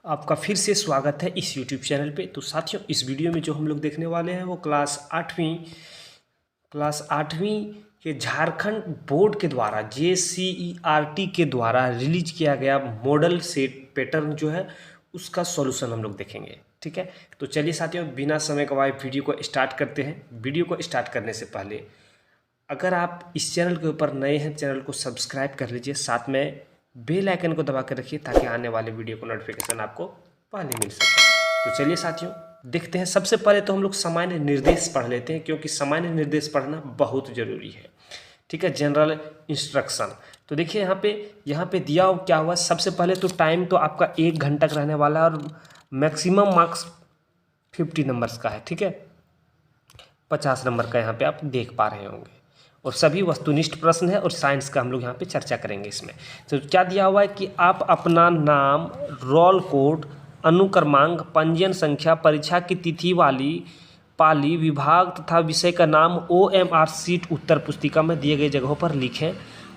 आपका फिर से स्वागत है इस YouTube चैनल पे। तो साथियों, इस वीडियो में जो हम लोग देखने वाले हैं वो क्लास आठवीं के झारखंड बोर्ड के द्वारा JCERT के द्वारा रिलीज किया गया मॉडल सेट पैटर्न जो है उसका सॉल्यूशन हम लोग देखेंगे। ठीक है, तो चलिए साथियों, बिना समय गवाए वीडियो को स्टार्ट करते हैं। वीडियो को स्टार्ट करने से पहले अगर आप इस चैनल के ऊपर नए हैं, चैनल को सब्सक्राइब कर लीजिए, साथ में बेल आइकन को दबा कर रखिए ताकि आने वाले वीडियो को नोटिफिकेशन आपको पहले मिल सके। तो चलिए साथियों, देखते हैं। सबसे पहले तो हम लोग सामान्य निर्देश पढ़ लेते हैं, क्योंकि सामान्य निर्देश पढ़ना बहुत ज़रूरी है। ठीक है, जनरल इंस्ट्रक्शन। तो देखिए यहाँ पे दिया क्या हुआ। सबसे पहले तो टाइम तो आपका 1 घंटा का रहने वाला है और मैक्सिमम मार्क्स 50 नंबर्स का है। ठीक है, 50 नंबर का यहाँ पे आप देख पा रहे होंगे, और सभी वस्तुनिष्ठ प्रश्न है और साइंस का हम लोग यहाँ पे चर्चा करेंगे इसमें। तो क्या दिया हुआ है कि आप अपना नाम, रोल कोड, अनुक्रमांक, पंजीयन संख्या, परीक्षा की तिथि वाली पाली, विभाग तथा विषय का नाम OMR शीट उत्तर पुस्तिका में दिए गए जगहों पर लिखें।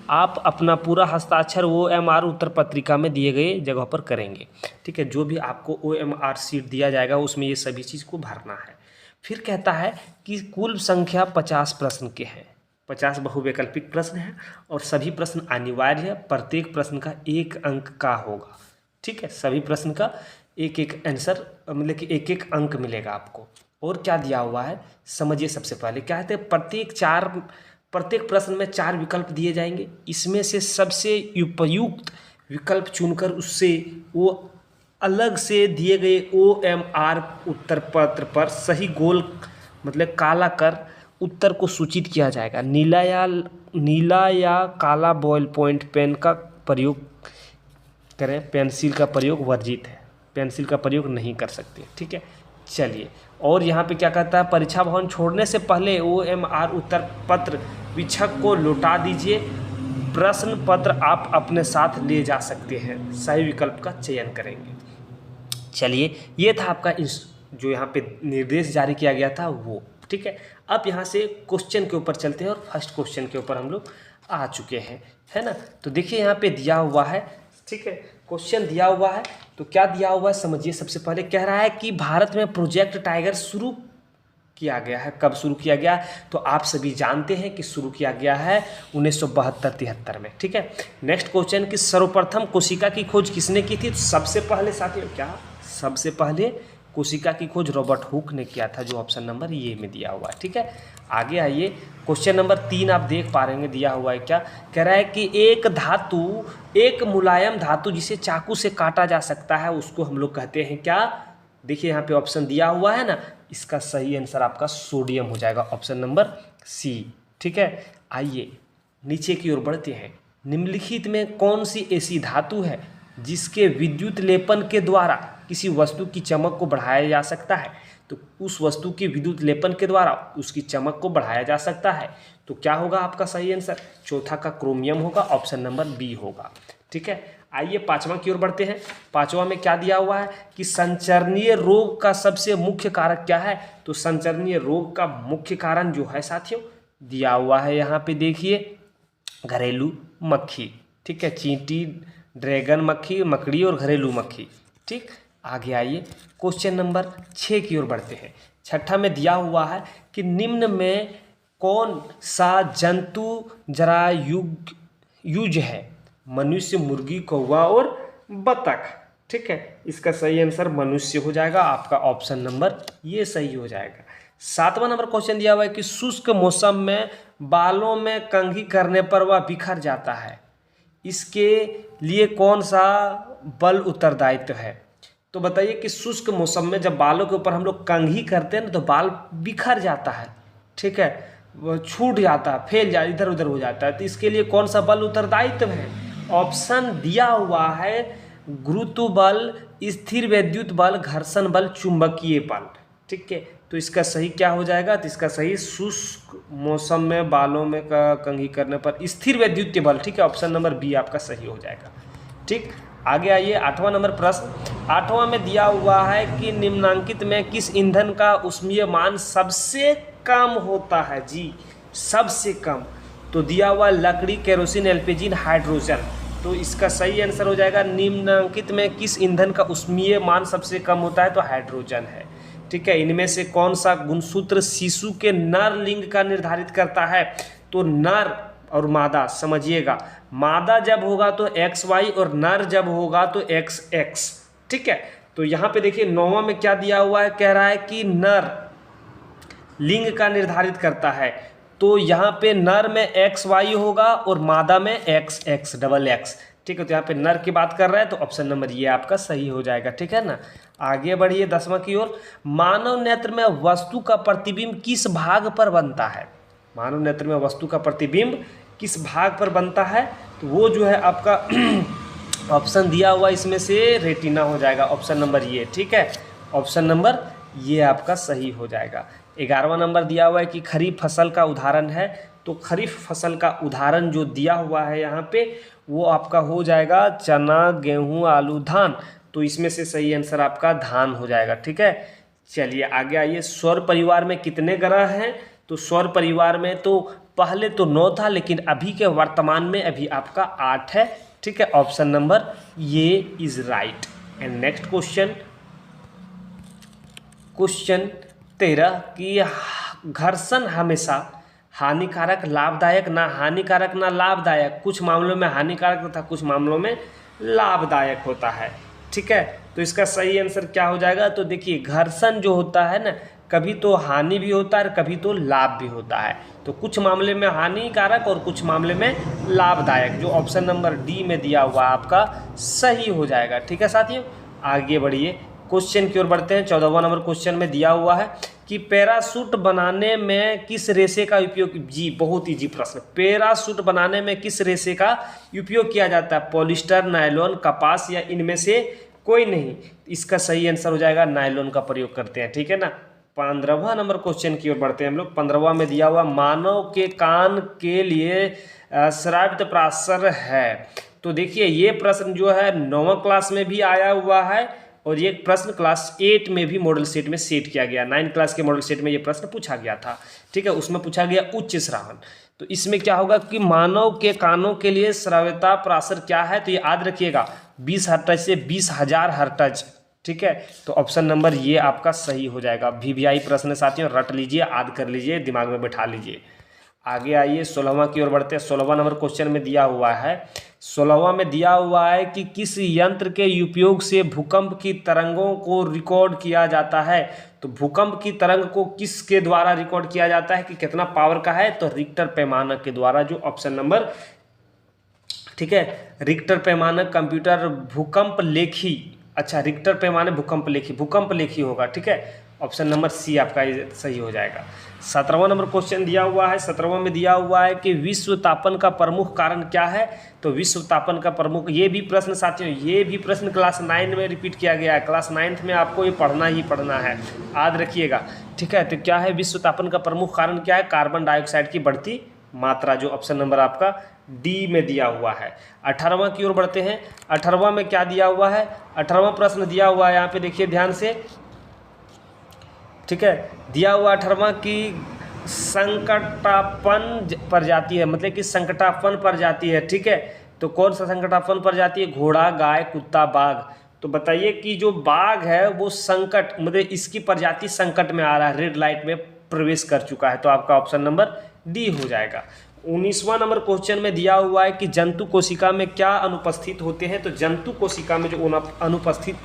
आप अपना पूरा हस्ताक्षर OMR उत्तर पत्रिका में दिए गए जगहों पर करेंगे। ठीक है, जो भी आपको OMR शीट दिया जाएगा उसमें ये सभी चीज़ को भरना है। फिर कहता है कि कुल संख्या 50 प्रश्न के हैं। 50 बहुवैकल्पिक प्रश्न हैं और सभी प्रश्न अनिवार्य है। प्रत्येक प्रश्न का 1 अंक का होगा। ठीक है, सभी प्रश्न का एक आंसर, मतलब कि एक अंक मिलेगा आपको। और क्या दिया हुआ है समझिए। सबसे पहले क्या कहते हैं, प्रत्येक प्रश्न में 4 विकल्प दिए जाएंगे। इसमें से सबसे उपयुक्त विकल्प चुनकर उससे वो अलग से दिए गए OMR उत्तर पत्र पर सही गोल मतलब काला कर उत्तर को सूचित किया जाएगा। नीला या काला बॉल पॉइंट पेन का प्रयोग करें। पेंसिल का प्रयोग वर्जित है, पेंसिल का प्रयोग नहीं कर सकते। ठीक है, चलिए। और यहाँ पे क्या कहता है, परीक्षा भवन छोड़ने से पहले OMR उत्तर पत्र वीक्षक को लौटा दीजिए। प्रश्न पत्र आप अपने साथ ले जा सकते हैं। सही विकल्प का चयन करेंगे। चलिए, ये था आपका जो यहाँ पे निर्देश जारी किया गया था वो। ठीक है, अब यहाँ से क्वेश्चन के ऊपर चलते हैं और फर्स्ट क्वेश्चन के ऊपर हम लोग आ चुके हैं, है ना। तो देखिए यहाँ पे दिया हुआ है। ठीक है, क्वेश्चन दिया हुआ है। तो क्या दिया हुआ है समझिए। सबसे पहले कह रहा है कि भारत में प्रोजेक्ट टाइगर शुरू किया गया है। कब शुरू किया गया? तो आप सभी जानते हैं कि शुरू किया गया है 1972-73 में। ठीक है, नेक्स्ट क्वेश्चन कि सर्वप्रथम कोशिका की खोज किसने की थी? तो सबसे पहले साथियों सबसे पहले कोशिका की खोज रॉबर्ट हुक ने किया था, जो ऑप्शन नंबर ये में दिया हुआ है। ठीक है, आगे आइए। क्वेश्चन नंबर 3 आप देख पा रहे हैं, दिया हुआ है। क्या कह रहा है कि एक मुलायम धातु जिसे चाकू से काटा जा सकता है उसको हम लोग कहते हैं क्या? देखिए यहाँ पे ऑप्शन दिया हुआ है ना, इसका सही आंसर आपका सोडियम हो जाएगा, ऑप्शन नंबर C। ठीक है, आइए नीचे की ओर बढ़ते हैं। निम्नलिखित में कौन सी ऐसी धातु है जिसके विद्युत लेपन के द्वारा किसी वस्तु की चमक को बढ़ाया जा सकता है? तो उस वस्तु के विद्युत लेपन के द्वारा उसकी चमक को बढ़ाया जा सकता है। तो क्या होगा आपका सही आंसर? चौथा का क्रोमियम होगा, ऑप्शन नंबर B होगा। ठीक है, आइए 5वां की ओर बढ़ते हैं। 5वां में क्या दिया हुआ है कि संचरणीय रोग का सबसे मुख्य कारक क्या है? तो संचरणीय रोग का मुख्य कारण जो है साथियों दिया हुआ है यहाँ पे, देखिए घरेलू मक्खी। ठीक है, चींटी, ड्रैगन मक्खी, मकड़ी और घरेलू मक्खी। ठीक, आगे आइए क्वेश्चन नंबर 6 की ओर बढ़ते हैं। 6ठा में दिया हुआ है कि निम्न में कौन सा जंतु जरायुज है? मनुष्य, मुर्गी, कौवा और बतख। ठीक है, इसका सही आंसर मनुष्य हो जाएगा, आपका ऑप्शन नंबर ये सही हो जाएगा। 7वां नंबर क्वेश्चन दिया हुआ है कि शुष्क मौसम में बालों में कंघी करने पर वह बिखर जाता है, इसके लिए कौन सा बल उत्तरदायित्व है? तो बताइए कि शुष्क मौसम में जब बालों के ऊपर हम लोग कंघी करते हैं ना तो बाल बिखर जाता है। ठीक है, वो छूट जाता है, फैल जाता, इधर उधर हो जाता है। तो इसके लिए कौन सा बल उत्तरदायित्व है? ऑप्शन दिया हुआ है गुरुत्व बल, स्थिर वैद्युत बल, घर्षण बल, चुंबकीय बल। ठीक है, तो इसका सही क्या हो जाएगा? तो इसका सही शुष्क मौसम में बालों में कंघी करने पर स्थिर वैद्युत बल। ठीक है, ऑप्शन नंबर B आपका सही हो जाएगा। ठीक, आगे आइए 8वां नंबर प्रश्न। 8वां में दिया हुआ है कि निम्नांकित में किस ईंधन का ऊष्मीय मान सबसे कम होता है? जी, सबसे कम। तो दिया हुआ लकड़ी, केरोसिन, LPG, हाइड्रोजन। तो इसका सही आंसर हो जाएगा निम्नलिखित में किस ईंधन का ऊष्मीय मान सबसे कम होता है, तो हाइड्रोजन है। ठीक है, इनमें से कौन सा गुणसूत्र शिशु के नर लिंग का निर्धारित करता है, तो नर और मादा समझिएगा, मादा जब होगा तो XY और नर जब होगा तो XX। ठीक है, तो यहाँ पे देखिए 9वां में क्या दिया हुआ है, कह रहा है कि नर लिंग का निर्धारित करता है, तो यहाँ पे नर में XY होगा और मादा में XX डबल X। ठीक है, तो यहाँ पे नर की बात कर रहा है तो ऑप्शन नंबर ये आपका सही हो जाएगा। ठीक है ना, आगे बढ़िए 10वां की ओर। मानव नेत्र में वस्तु का प्रतिबिंब किस भाग पर बनता है, मानव नेत्र में वस्तु का प्रतिबिंब किस भाग पर बनता है, तो वो जो है आपका ऑप्शन दिया हुआ इसमें से रेटिना हो जाएगा, ऑप्शन नंबर ये। ठीक है, ऑप्शन नंबर ये आपका सही हो जाएगा। 11वां नंबर दिया हुआ है कि खरीफ फसल का उदाहरण है, तो खरीफ फसल का उदाहरण जो दिया हुआ है यहाँ पे वो आपका हो जाएगा चना, गेहूँ, आलू, धान। तो इसमें से सही आंसर आपका धान हो जाएगा। ठीक है, चलिए आगे आइए। सौर परिवार में कितने ग्रह हैं, तो सौर परिवार में तो पहले तो 9 था, लेकिन अभी के वर्तमान में अभी आपका 8 है। ठीक है, ऑप्शन नंबर ये is right. And next question, question 13 कि घर्षण हमेशा हानिकारक, लाभदायक, ना हानिकारक ना लाभदायक, कुछ मामलों में हानिकारक तथा कुछ मामलों में लाभदायक होता है। ठीक है, तो इसका सही आंसर क्या हो जाएगा, तो देखिए घर्षण जो होता है ना, कभी तो हानि भी होता है और कभी तो लाभ भी होता है, तो कुछ मामले में हानिकारक और कुछ मामले में लाभदायक, जो ऑप्शन नंबर डी में दिया हुआ आपका सही हो जाएगा। ठीक है साथियों, आगे बढ़िए, क्वेश्चन की ओर बढ़ते हैं। 14वां नंबर क्वेश्चन में दिया हुआ है कि पैराशूट बनाने में किस रेशे का उपयोग, जी बहुत इजी प्रश्न, पैराशूट बनाने में किस रेशे का उपयोग किया जाता है, पॉलिस्टर, नायलॉन, कपास या इनमें से कोई नहीं। इसका सही आंसर हो जाएगा नायलॉन का प्रयोग करते हैं। ठीक है ना, 15वां नंबर क्वेश्चन की ओर बढ़ते हैं हम लोग। 15वां में दिया हुआ मानव के कान के लिए श्राव्य प्रासर है, तो देखिए ये प्रश्न जो है 9वां क्लास में भी आया हुआ है और ये प्रश्न क्लास 8 में भी मॉडल सेट में सेट किया गया, 9 क्लास के मॉडल सेट में ये प्रश्न पूछा गया था। ठीक है, उसमें पूछा गया उच्च श्रावण, तो इसमें क्या होगा कि मानव के कानों के लिए श्राव्यता प्रासर क्या है, तो ये याद रखिएगा 20 हर्ट्ज से 20,000 हर्ट्ज। ठीक है, तो ऑप्शन नंबर ये आपका सही हो जाएगा। VVI प्रश्न साथियों रट लीजिए, याद कर लीजिए, दिमाग में बैठा लीजिए। आगे आइए 16वां की ओर बढ़ते हैं। 16वां नंबर क्वेश्चन में दिया हुआ है, 16वां में दिया हुआ है कि किस यंत्र के उपयोग से भूकंप की तरंगों को रिकॉर्ड किया जाता है, तो भूकंप की तरंग को किसके द्वारा रिकॉर्ड किया जाता है कि कितना पावर का है, तो रिक्टर पैमानक के द्वारा, जो ऑप्शन नंबर, ठीक है, रिक्टर पैमानक कंप्यूटर भूकंप लेखी, अच्छा रिक्टर पैमाने भूकंप लेखी होगा। ठीक है, ऑप्शन नंबर सी आपका सही हो जाएगा। 17वां नंबर क्वेश्चन दिया हुआ है, 17वां में दिया हुआ है कि विश्व तापन का प्रमुख कारण क्या है, तो विश्व तापन का प्रमुख, ये भी प्रश्न साथियों, ये भी प्रश्न क्लास 9 में रिपीट किया गया है, क्लास 9th में आपको ये पढ़ना ही पढ़ना है, याद रखिएगा। ठीक है, तो क्या है विश्व तापन का प्रमुख कारण क्या है, कार्बन डाइऑक्साइड की बढ़ती मात्रा, जो ऑप्शन नंबर आपका डी में दिया हुआ है। 18वां की ओर बढ़ते हैं। 18वां में क्या दिया हुआ है, 18वां प्रश्न दिया हुआ है, यहाँ पे देखिए ध्यान से। ठीक है, दिया हुआ 18वां की संकटापन प्रजाति है, मतलब कि संकटापन प्रजाति है। ठीक है, तो कौन सा संकटापन प्रजाति है, घोड़ा, गाय, कुत्ता, बाघ। तो बताइए कि जो बाघ है वो संकट, मतलब इसकी प्रजाति संकट में आ रहा है, रेड लाइट में प्रवेश कर चुका है, तो आपका ऑप्शन नंबर डी हो जाएगा। 19वां नंबर क्वेश्चन में दिया हुआ है कि जंतु कोशिका में क्या अनुपस्थित होते हैं, तो जंतु कोशिका में जो अनुपस्थित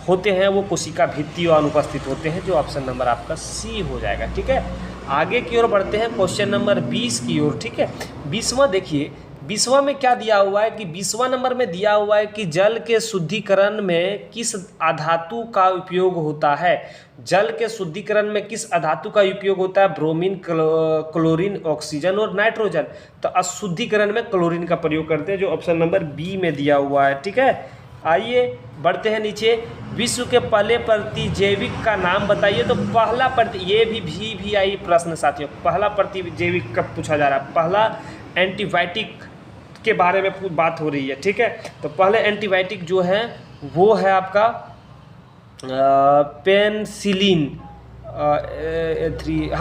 होते हैं वो कोशिका भित्ति और अनुपस्थित होते हैं, जो ऑप्शन नंबर आपका सी हो जाएगा। ठीक है, आगे की ओर बढ़ते हैं क्वेश्चन नंबर 20 की ओर। ठीक है, 20वां देखिए, 20वां में क्या दिया हुआ है कि 20वां नंबर में दिया हुआ है कि जल के शुद्धिकरण में किस अधातु का उपयोग होता है, जल के शुद्धिकरण में किस अधातु का उपयोग होता है, ब्रोमीन, क्लोरीन, ऑक्सीजन और नाइट्रोजन। तो अशुद्धिकरण में क्लोरीन का प्रयोग करते हैं, जो ऑप्शन नंबर बी में दिया हुआ है। ठीक है, आइए बढ़ते हैं नीचे। विश्व के पहले प्रतिजैविक का नाम बताइए, तो पहला ये भी VVI प्रश्न साथियों, पहला प्रतिजैविक कब पूछा जा रहा है, पहला एंटीबायोटिक के बारे में बात हो रही है। ठीक है, तो पहले एंटीबायोटिक जो है वो है आपका penicillin,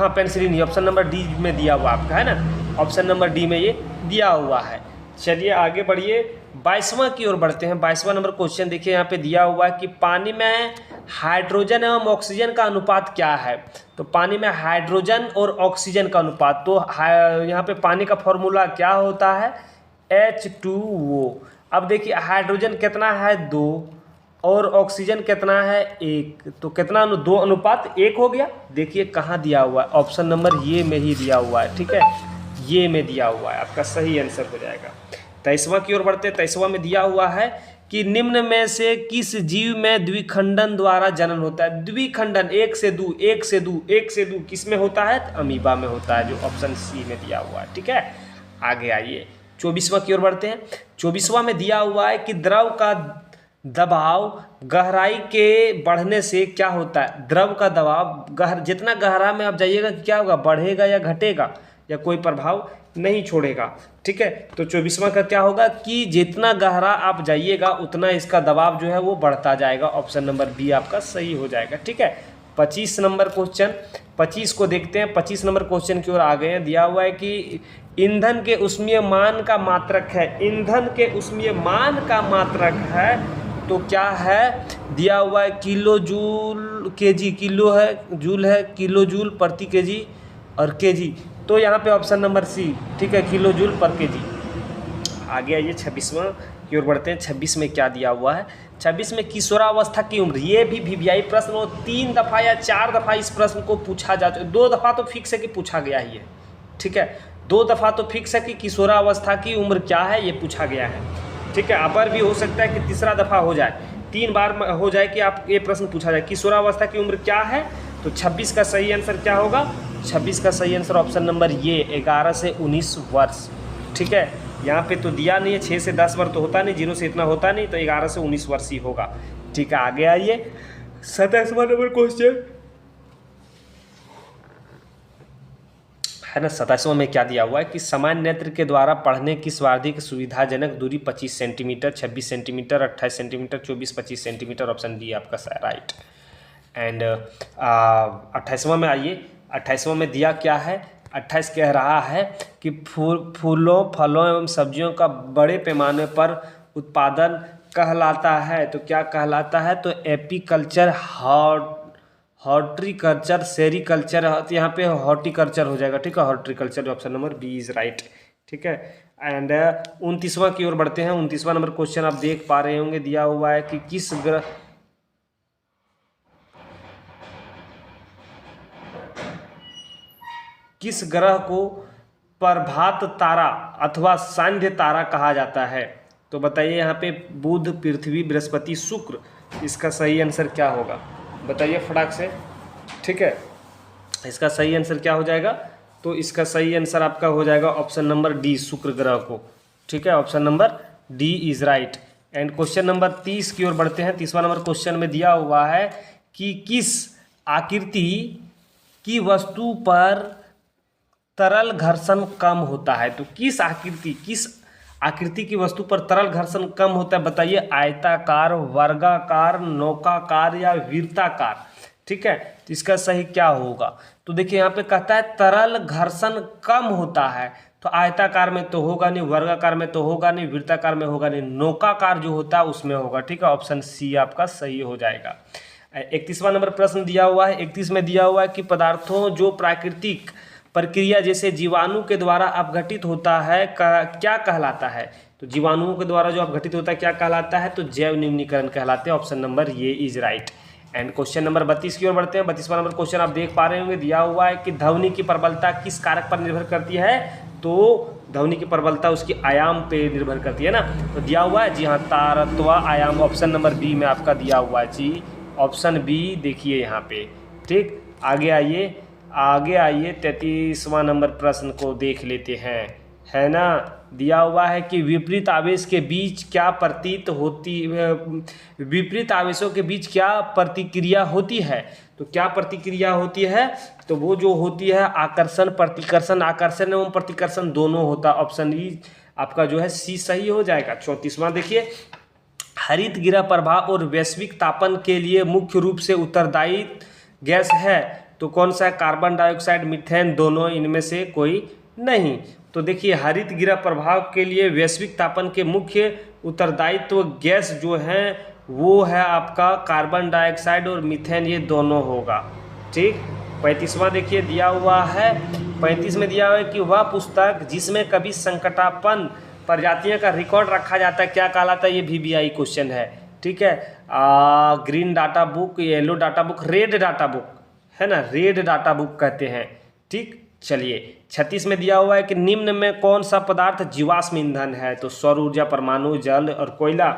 penicillin, option number D में दिया हुआ आपका है ना, ऑप्शन नंबर डी में ये दिया हुआ है। चलिए आगे बढ़िए, 22वां की ओर बढ़ते हैं। 22वां नंबर क्वेश्चन देखिए, यहाँ पे दिया हुआ है कि पानी में हाइड्रोजन एवं ऑक्सीजन का अनुपात क्या है। तो पानी में हाइड्रोजन और ऑक्सीजन का अनुपात, तो यहाँ पे पानी का फॉर्मूला क्या होता है, H2O। अब देखिए हाइड्रोजन कितना है 2 और ऑक्सीजन कितना है 1, तो कितना 2 अनुपात 1 हो गया। देखिए कहाँ दिया हुआ है, ऑप्शन नंबर ये में ही दिया हुआ है, ठीक है, ये में दिया हुआ है, आपका सही आंसर हो जाएगा। 23वां की ओर बढ़ते हैं। 23वां में दिया हुआ है कि निम्न में से किस जीव में द्विखंडन द्वारा जनन होता है। द्विखंडन, एक से दू किस में होता है, तो अमीबा में होता है, जो ऑप्शन सी में दिया हुआ है, ठीक है। आगे आइए 24वां की ओर बढ़ते हैं। 24वां में दिया हुआ है कि द्रव का दबाव गहराई के बढ़ने से क्या होता है। द्रव का दबाव जितना गहरा में आप जाइएगा क्या होगा, बढ़ेगा या घटेगा, या कोई प्रभाव नहीं छोड़ेगा, ठीक है। तो 24वां का क्या होगा कि जितना गहरा आप जाइएगा उतना इसका दबाव जो है वो बढ़ता जाएगा। ऑप्शन नंबर बी आपका सही हो जाएगा, ठीक है। 25 नंबर क्वेश्चन, 25 को देखते हैं। 25 नंबर क्वेश्चन की ओर आ गए हैं। दिया हुआ है कि ईंधन के ऊष्मीय मान का मात्रक है। ईंधन के ऊष्मीय मान का मात्रक है तो क्या है, दिया हुआ है किलो जूल केजी, किलो है जूल है, किलो जूल प्रति केजी और केजी, तो यहाँ पे ऑप्शन नंबर सी, ठीक है, किलो जूल पर केजी। आगे आइए 26वां की ओर बढ़ते हैं। 26 में क्या दिया हुआ है, 26 में किशोरावस्था की उम्र। ये भी वीवीआई प्रश्न हो, 3 दफ़ा या 4 दफ़ा इस प्रश्न को पूछा जा चुका, 2 दफ़ा तो फिक्स है कि पूछा गया ही है, ठीक है, 2 दफ़ा तो फिक्स है कि किशोरावस्था की उम्र क्या है ये पूछा गया है, ठीक है। अपर भी हो सकता है कि तीसरा दफ़ा हो जाए, 3 बार हो जाए कि आप ये प्रश्न पूछा जाए किशोरावस्था की उम्र क्या है। तो 26 का सही आंसर क्या होगा, 26 का सही आंसर ऑप्शन नंबर ये 11 से 19 वर्ष, ठीक है। यहाँ पे तो दिया नहीं है, 6 से 10 वर्ष तो होता नहीं, 0 से इतना होता नहीं, तो 11 से 19 वर्ष ही होगा, ठीक है। आगे आइए 27वां नंबर क्वेश्चन है ना। 27वां में क्या दिया हुआ है कि सामान्य नेत्र के द्वारा पढ़ने की सर्वाधिक सुविधाजनक दूरी 25 centimetre, 26 centimetre, 28 centimetre, 24-25 centimetre, option D आपका राइट। एंड 28वां में आइए। 28वां में दिया क्या है, 28 कह रहा है कि फूलों, फलों एवं सब्जियों का बड़े पैमाने पर उत्पादन कहलाता है। तो क्या कहलाता है, तो एपीकल्चर, हॉर्टिकल्चर, सेरीकल्चर, तो यहाँ पे हॉर्टिकल्चर हो जाएगा, ठीक है, horticulture, option number B is right, ठीक है। एंड 29वां की ओर बढ़ते हैं। 29वां नंबर क्वेश्चन आप देख पा रहे होंगे, दिया हुआ है कि किस ग्रह को प्रभात तारा अथवा सांध्य तारा कहा जाता है। तो बताइए यहाँ पे बुध, पृथ्वी, बृहस्पति, शुक्र, इसका सही आंसर क्या होगा, बताइए फटाक से, ठीक है। इसका सही आंसर क्या हो जाएगा, तो इसका सही आंसर आपका हो जाएगा ऑप्शन नंबर डी, शुक्र ग्रह को, ठीक है, option number D is right. And question number 30 की ओर बढ़ते हैं। 30वां नंबर क्वेश्चन में दिया हुआ है कि किस आकृति की वस्तु पर तरल घर्षण कम होता है। तो किस आकृति की वस्तु पर तरल घर्षण कम होता है, बताइए, आयताकार, वर्गाकार, नौकाकार या वृत्ताकार, ठीक है। तो इसका सही क्या होगा, तो देखिए यहाँ पे कहता है तरल घर्षण कम होता है, तो आयताकार में तो होगा नहीं, वर्गाकार में तो होगा नहीं, वृत्ताकार में होगा नहीं, नौकाकार जो होता है उसमें होगा, ठीक है, ऑप्शन सी आपका सही हो जाएगा। 31वां नंबर प्रश्न दिया हुआ है। 31 में दिया हुआ है कि पदार्थों जो प्राकृतिक प्रक्रिया जैसे जीवाणु के द्वारा अपघटित होता है क्या कहलाता है। तो जीवाणुओं के द्वारा जो अपघटित होता है क्या कहलाता है, तो जैव न्यूनीकरण कहलाते हैं, ऑप्शन नंबर ये is right. And question number 32 की ओर बढ़ते हैं। 32वां नंबर क्वेश्चन आप देख पा रहे होंगे, दिया हुआ है कि ध्वनि की प्रबलता किस कारक पर निर्भर करती है। तो ध्वनि की प्रबलता उसकी आयाम पे निर्भर करती है ना, तो दिया हुआ है जी हाँ, तारत्व आयाम, ऑप्शन नंबर बी में आपका दिया हुआ है जी, ऑप्शन बी देखिए यहाँ पे, ठीक। आगे आइए 33वां नंबर प्रश्न को देख लेते हैं, है ना। दिया हुआ है कि विपरीत आवेश के बीच क्या विपरीत आवेशों के बीच क्या प्रतिक्रिया होती है। तो क्या प्रतिक्रिया होती है, तो वो जो होती है आकर्षण, प्रतिकर्षण, आकर्षण एवं प्रतिकर्षण दोनों होता, ऑप्शन ई आपका जो है सी सही हो जाएगा। 34वां देखिए, हरित गृह प्रभाव और वैश्विक तापन के लिए मुख्य रूप से उत्तरदायी गैस है, तो कौन सा है, कार्बन डाइऑक्साइड, मीथेन, दोनों, इनमें से कोई नहीं। तो देखिए हरित गृह प्रभाव के लिए वैश्विक तापन के मुख्य उत्तरदायित्व गैस जो है वो है आपका कार्बन डाइऑक्साइड और मीथेन, ये दोनों होगा। ठीक। 35वां देखिए दिया हुआ है, 35 में दिया हुआ है कि वह पुस्तक जिसमें कभी संकटापन्न प्रजातियों का रिकॉर्ड रखा जाता है क्या कहलाता है, ये VBI क्वेश्चन है। ठीक है। Green data book, yellow data book, red data book है ना, रेड डाटा बुक कहते हैं। ठीक। चलिए 36 में दिया हुआ है कि निम्न में कौन सा पदार्थ जीवाश्म ईंधन है, तो सौर ऊर्जा, परमाणु, जल और कोयला।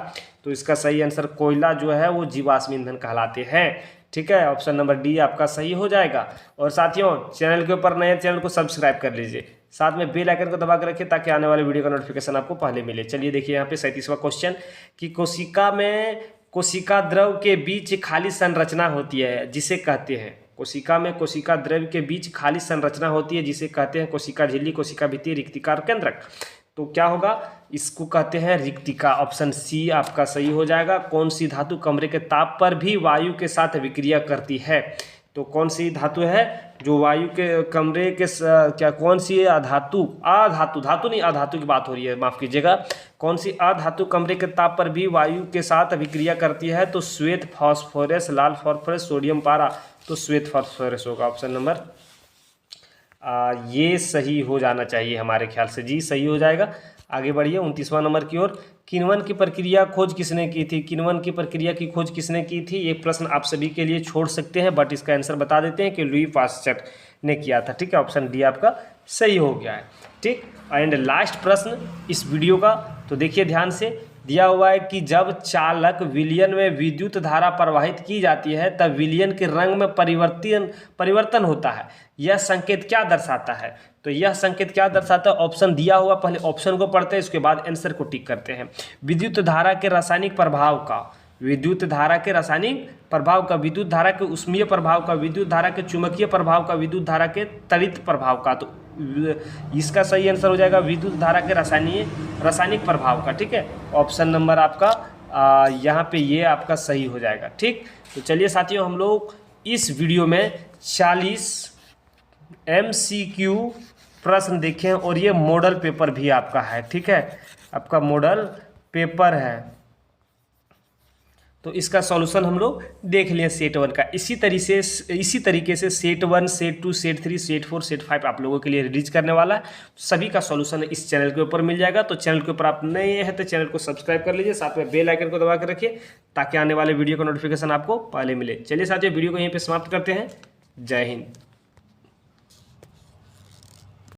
तो इसका सही आंसर कोयला जो है वो जीवाश्म ईंधन कहलाते हैं। ठीक है, ऑप्शन नंबर डी आपका सही हो जाएगा। और साथियों चैनल के ऊपर नए, चैनल को सब्सक्राइब कर लीजिए, साथ में बेल आइकन को दबा कर रखिए ताकि आने वाले वीडियो का नोटिफिकेशन आपको पहले मिले। चलिए देखिए यहाँ पे 37वां क्वेश्चन कि कोशिका में कोशिका द्रव के बीच खाली संरचना होती है जिसे कहते हैं, कोशिका में कोशिका द्रव के बीच खाली संरचना होती है जिसे कहते हैं कोशिका झिल्ली, कोशिका भित्ति, रिक्तिका और केंद्रक। तो क्या होगा, इसको कहते हैं रिक्तिका। ऑप्शन सी आपका सही हो जाएगा। कौन सी धातु कमरे के ताप पर भी वायु के साथ विक्रिया करती है, तो कौन सी धातु है जो वायु के कमरे के क्या कौन सी अधातु, धातु नहीं अधातु की बात हो रही है, माफ कीजिएगा, कौन सी अधातु कमरे के ताप पर भी वायु के साथ विक्रिया करती है, तो श्वेत फास्फोरस, लाल फास्फोरस, सोडियम पारा। तो श्वेत फास्फोरस होगा ऑप्शन नंबर ये सही हो जाना चाहिए हमारे ख्याल से, जी सही हो जाएगा। आगे बढ़िए 29वां नंबर की ओर। किण्वन की प्रक्रिया खोज किसने की थी, किण्वन की प्रक्रिया की खोज किसने की थी, ये प्रश्न आप सभी के लिए छोड़ सकते हैं बट इसका आंसर बता देते हैं कि लुई पास्चर ने किया था। ठीक है, ऑप्शन डी आपका सही हो गया है। ठीक। एंड लास्ट प्रश्न इस वीडियो का, तो देखिए ध्यान से, दिया हुआ है कि जब चालक विलयन में विद्युत धारा प्रवाहित की जाती है तब विलयन के रंग में परिवर्तन होता है, यह संकेत क्या दर्शाता है, तो यह संकेत क्या दर्शाता है, ऑप्शन दिया हुआ, पहले ऑप्शन को पढ़ते हैं उसके बाद आंसर को टिक करते हैं। विद्युत धारा के रासायनिक प्रभाव का, विद्युत धारा के रासायनिक प्रभाव का, विद्युत धारा के ऊष्मीय प्रभाव का, विद्युत धारा के चुंबकीय प्रभाव का, विद्युत धारा के त्वरित प्रभाव का। तो इसका सही आंसर हो जाएगा विद्युत धारा के रासायनिक प्रभाव का। ठीक है, ऑप्शन नंबर आपका यहाँ पे ये आपका सही हो जाएगा। ठीक। तो चलिए साथियों हम लोग इस वीडियो में 40 MCQ प्रश्न देखें और ये मॉडल पेपर भी आपका है। ठीक है, आपका मॉडल पेपर है, तो इसका सॉल्यूशन हम लोग देख लें सेट 1 का। इसी तरीके से set 1, set 2, set 3, set 4, set 5 आप लोगों के लिए रिलीज करने वाला है। सभी का सॉल्यूशन इस चैनल के ऊपर मिल जाएगा। तो चैनल के ऊपर आप नए हैं तो चैनल को सब्सक्राइब कर लीजिए, साथ में बेल आइकन को दबा कर रखिए ताकि आने वाले वीडियो का नोटिफिकेशन आपको पहले मिले। चलिए साथियों वीडियो को यहीं पर समाप्त करते हैं। जय हिंद।